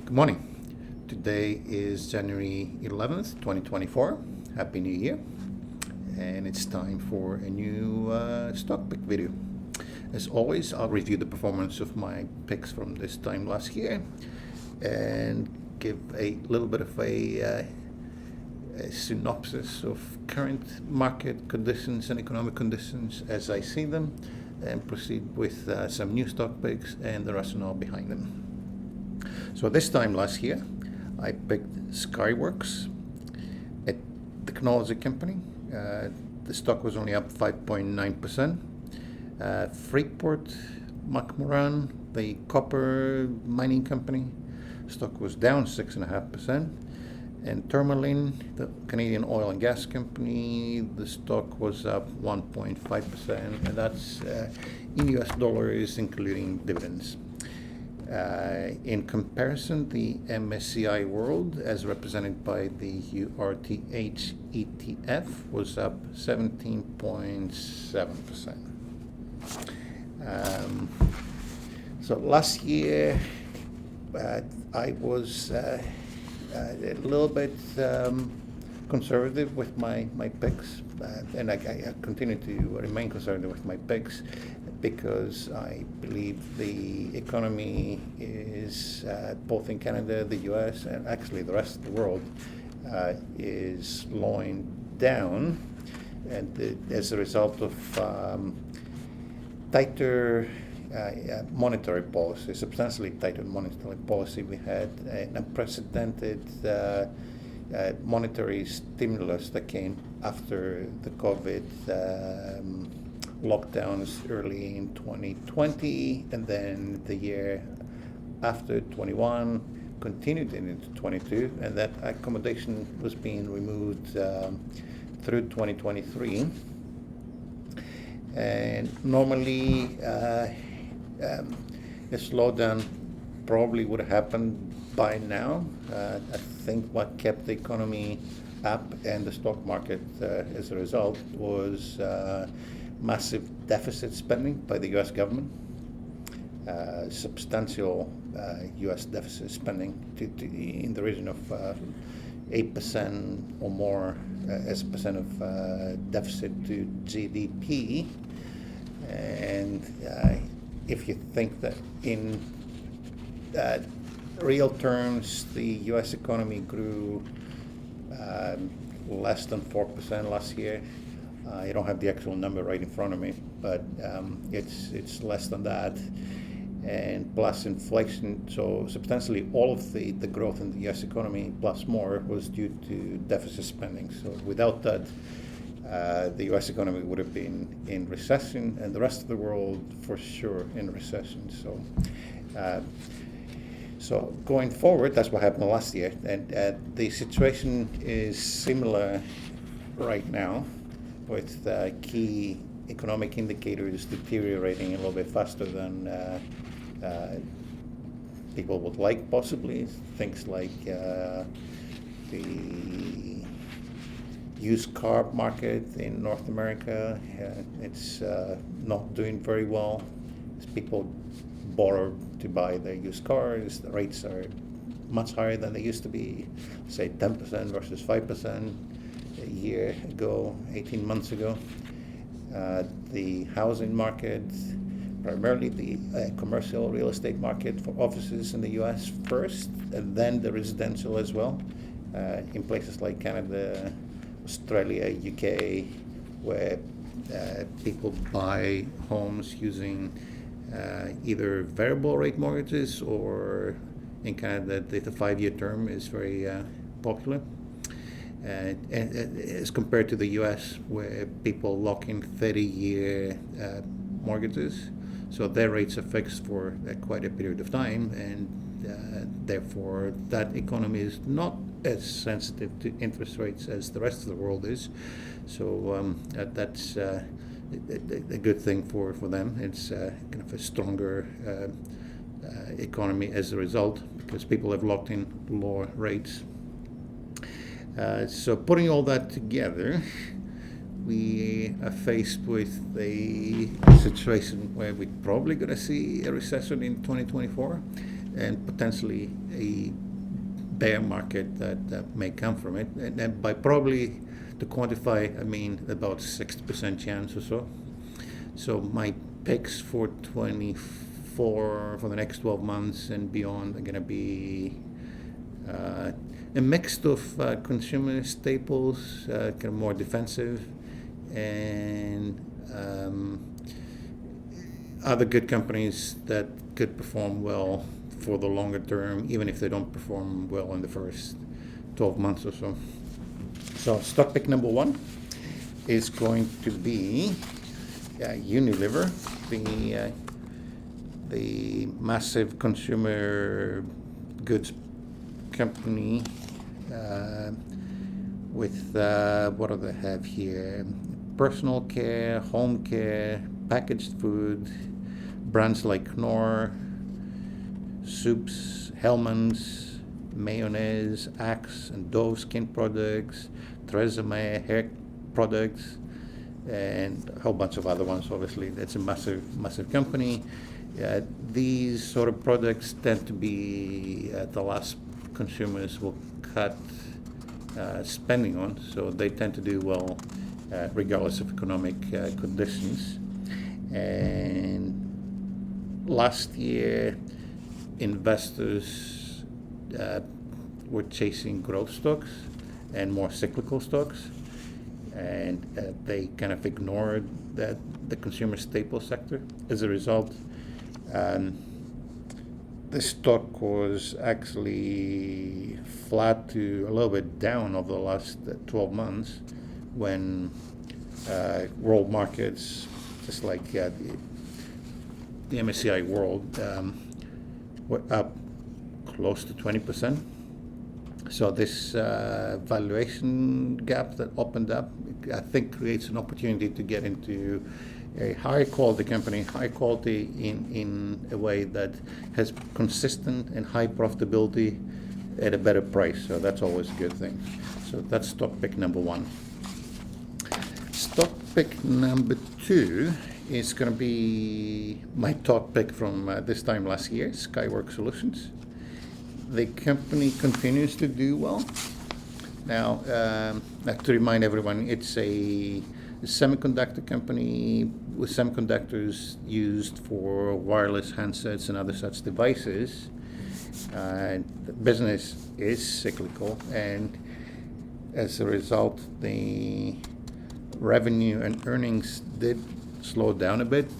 Good morning. Today is January 11th, 2024. Happy New Year. And it's time for a new stock pick video. As always, I'll review the performance of my picks from this time last year and give a little bit of a synopsis of current market conditions and economic conditions as I see them, and proceed with some new stock picks and the rationale behind them. So this time last year, I picked Skyworks, a technology company. The stock was only up 5.9%. Freeport McMoRan, the copper mining company, stock was down 6.5%. And Tourmaline, the Canadian oil and gas company, the stock was up 1.5%, and that's in US dollars, including dividends. In comparison, the MSCI World, as represented by the URTH ETF, was up 17.7%. So last year, I was a little bit conservative with my picks, and I continue to remain conservative with my picks because I believe the economy is, both in Canada, the US, and actually the rest of the world, is slowing down, and as a result of tighter monetary policy, substantially tighter monetary policy. We had an unprecedented monetary stimulus that came after the COVID lockdowns early in 2020, and then the year after 21 continued into 22, and that accommodation was being removed through 2023. And normally a slowdown probably would have happened by now. I think what kept the economy up and the stock market as a result was massive deficit spending by the US government, substantial US deficit spending in the region of 8% or more as a percent of deficit to GDP. And if you think that in real terms the US economy grew less than 4% last year, I don't have the actual number right in front of me, but it's less than that, and plus inflation. So substantially all of the growth in the US economy plus more was due to deficit spending. So without that, the US economy would have been in recession, and the rest of the world for sure in recession. So going forward, that's what happened last year, and the situation is similar right now, with key economic indicators deteriorating a little bit faster than people would like, possibly. Things like the used car market in North America, it's not doing very well. As people borrow to buy their used cars, the rates are much higher than they used to be, say 10% versus 5% a year ago, 18 months ago. The housing market, primarily the commercial real estate market for offices in the US first, and then the residential as well, in places like Canada, Australia, UK, where people buy homes using either variable rate mortgages, or in Canada the 5-year term is very popular. And as compared to the US, where people lock in 30-year mortgages, so their rates are fixed for quite a period of time, and therefore that economy is not as sensitive to interest rates as the rest of the world is. So that's a good thing for them. It's kind of a stronger economy as a result, because people have locked in lower rates. So putting all that together, we are faced with a situation where we're probably going to see a recession in 2024. and potentially a bear market that may come from it. And by probably, to quantify, I mean about 60% chance or so. So my picks for 24 for the next 12 months and beyond are going to be a mix of consumer staples, kind of more defensive, and other good companies that could perform well for the longer term, even if they don't perform well in the first 12 months or so. So stock pick number one is going to be Unilever, the massive consumer goods company with what do they have here? Personal care, home care, packaged food, brands like Knorr, soups, Hellmann's, mayonnaise, Axe and Dove skin products, Tresemme hair products, and a whole bunch of other ones. Obviously, that's a massive company. These sort of products tend to be the last consumers will cut spending on, so they tend to do well regardless of economic conditions. And last year, investors were chasing growth stocks and more cyclical stocks, and they kind of ignored the consumer staple sector. As a result, the stock was actually flat to a little bit down over the last 12 months when world markets, just like the MSCI World, were up close to 20%. So this valuation gap that opened up, I think, creates an opportunity to get into a high quality company, high quality in a way that has consistent and high profitability at a better price. So that's always a good thing. So that's stock pick number one. Stock pick number two is going to be my top pick from this time last year, Skyworks Solutions. The company continues to do well. Now, to remind everyone, it's a semiconductor company with semiconductors used for wireless handsets and other such devices. The business is cyclical, and as a result, the revenue and earnings did slow down a bit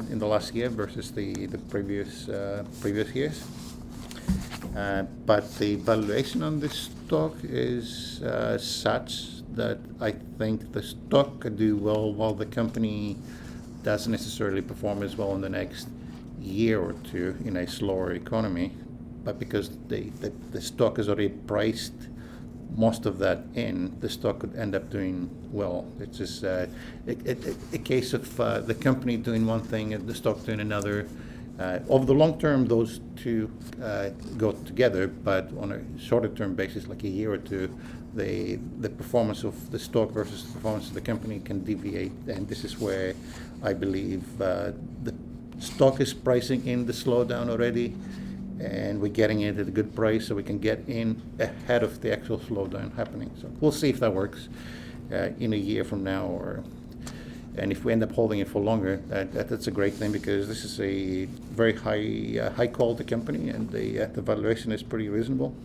in the last year versus the previous years. But the valuation on this stock is such that I think the stock could do well while the company doesn't necessarily perform as well in the next year or two in a slower economy. But because the stock has already priced most of that in, the stock could end up doing well. It's just a case of the company doing one thing and the stock doing another. Over the long term, those two go together, but on a shorter term basis, like a year or two, the performance of the stock versus the performance of the company can deviate, and this is where I believe the stock is pricing in the slowdown already, and we're getting it at a good price, so we can get in ahead of the actual slowdown happening. So we'll see if that works in a year from now, and if we end up holding it for longer, that's a great thing, because this is a very high quality company, and the valuation is pretty reasonable.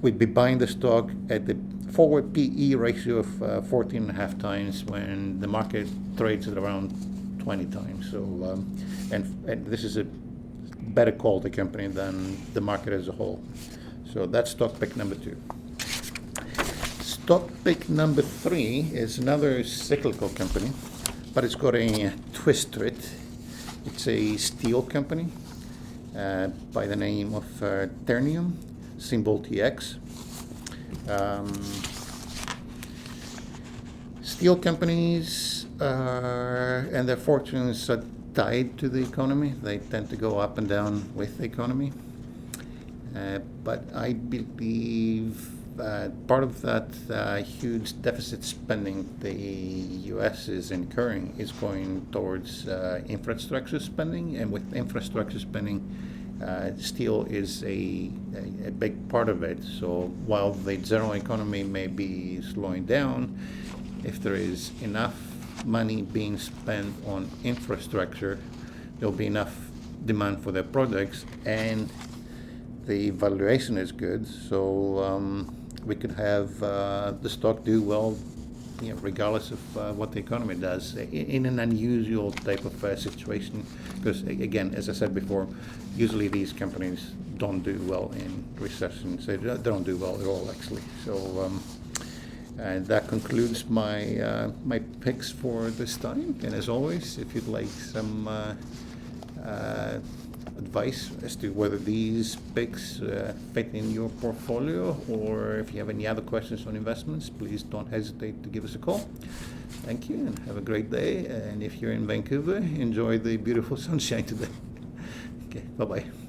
We'd be buying the stock at the forward PE ratio of 14.5 times when the market trades at around 20 times. So, and this is a better quality company than the market as a whole. So that's stock pick number two. Stock pick number three is another cyclical company, but it's got a twist to it. It's a steel company by the name of Ternium, symbol TX. Steel companies and their fortunes are tied to the economy. They tend to go up and down with the economy. But I believe part of that huge deficit spending the U.S. is incurring is going towards infrastructure spending, and with infrastructure spending, steel is a big part of it. So while the general economy may be slowing down, if there is enough money being spent on infrastructure, there'll be enough demand for their products, and the valuation is good. So we could have the stock do well, regardless of what the economy does, in an unusual type of situation. Because again, as I said before, usually these companies don't do well in recessions. They don't do well at all, actually. So and that concludes my my picks for this time. And as always, if you'd like some advice as to whether these picks fit in your portfolio, or if you have any other questions on investments, please don't hesitate to give us a call. Thank you, and have a great day. And if you're in Vancouver, enjoy the beautiful sunshine today. Okay, bye-bye.